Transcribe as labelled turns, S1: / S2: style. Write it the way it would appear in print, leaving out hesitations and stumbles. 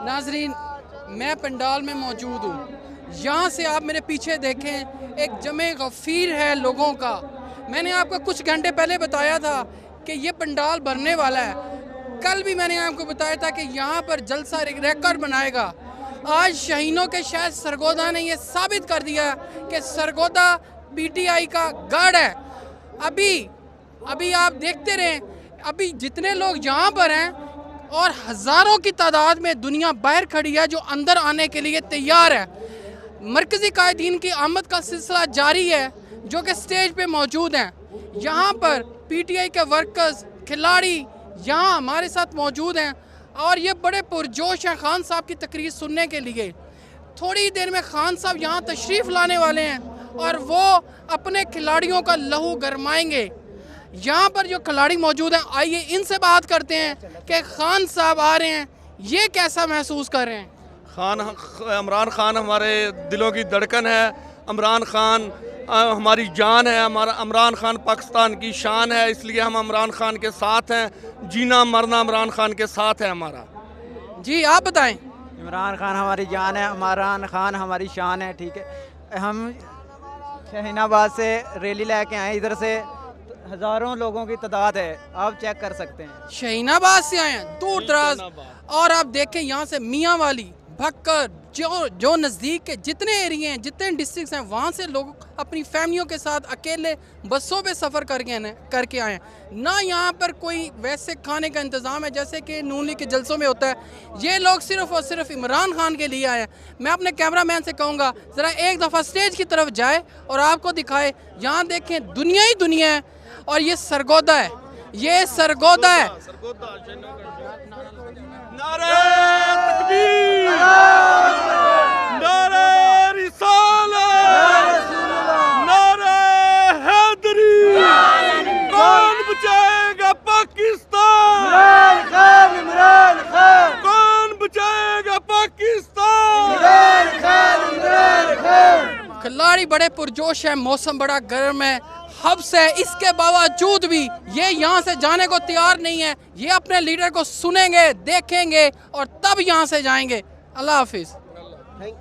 S1: नाजरीन, मैं पंडाल में मौजूद हूँ। यहाँ से आप मेरे पीछे देखें, एक जमे गफ़ीर है लोगों का। मैंने आपको कुछ घंटे पहले बताया था कि ये पंडाल भरने वाला है। कल भी मैंने आपको बताया था कि यहाँ पर जलसा रिकॉर्ड बनाएगा। आज शहीनों के शहर सरगोदा ने ये साबित कर दिया कि सरगोदा PTI का गढ़ है। अभी आप देखते रहें, अभी जितने लोग यहाँ पर हैं और हज़ारों की तादाद में दुनिया बाहर खड़ी है जो अंदर आने के लिए तैयार है। मरकज़ी कायदीन की आमद का सिलसिला जारी है जो कि स्टेज पे मौजूद हैं। यहाँ पर PTI के वर्कर्स, खिलाड़ी यहाँ हमारे साथ मौजूद हैं और ये बड़े पुरजोश हैं खान साहब की तकरीर सुनने के लिए। थोड़ी देर में खान साहब यहाँ तशरीफ़ लाने वाले हैं और वो अपने खिलाड़ियों का लहू गरमाएंगे। यहाँ पर जो खिलाड़ी मौजूद हैं, आइए इनसे बात करते हैं कि खान साहब आ रहे हैं, ये कैसा महसूस कर रहे हैं।
S2: इमरान खान हमारे दिलों की धड़कन है। इमरान खान हमारी जान है। हमारा इमरान खान पाकिस्तान की शान है, इसलिए हम इमरान खान के साथ हैं। जीना मरना इमरान खान के साथ है हमारा।
S1: जी आप बताएं।
S3: इमरान खान हमारी जान है, इमरान खान हमारी शान है। ठीक है, हम शहीनाबाद से रैली लेके आए, इधर से हज़ारों लोगों की तादाद है, आप चेक कर सकते हैं।
S1: शहीनाबाद से आए हैं, दूर दराज। और आप देखें यहाँ से मियाँ वाली, भक्कर, जो नज़दीक के जितने एरिए हैं, जितने डिस्ट्रिक्ट हैं, वहाँ से लोग अपनी फैमिलियों के साथ अकेले बसों पे सफ़र करके आए हैं। ना यहाँ पर कोई वैसे खाने का इंतज़ाम है जैसे कि नून लीग के जलसों में होता है। ये लोग सिर्फ़ और सिर्फ इमरान खान के लिए आए हैं। मैं अपने कैमरामैन से कहूँगा ज़रा एक दफ़ा स्टेज की तरफ जाए और आपको दिखाए। यहाँ देखें, दुनिया ही दुनिया है और ये सरगोदा है, ये सरगोदा है।
S2: नारे तकबीर, नारे रिसालत, नारे हैदरी। कौन बचाएगा पाकिस्तान?
S3: इमरान खान, इमरान खान।
S2: कौन बचाएगा पाकिस्तान?
S3: इमरान खान, इमरान खान।
S1: खिलाड़ी बड़े पुरजोश है, मौसम बड़ा गर्म है, हब्स है, इसके बावजूद भी ये यहाँ से जाने को तैयार नहीं है। ये अपने लीडर को सुनेंगे, देखेंगे और तब यहाँ से जाएंगे। अल्लाह हाफिज़।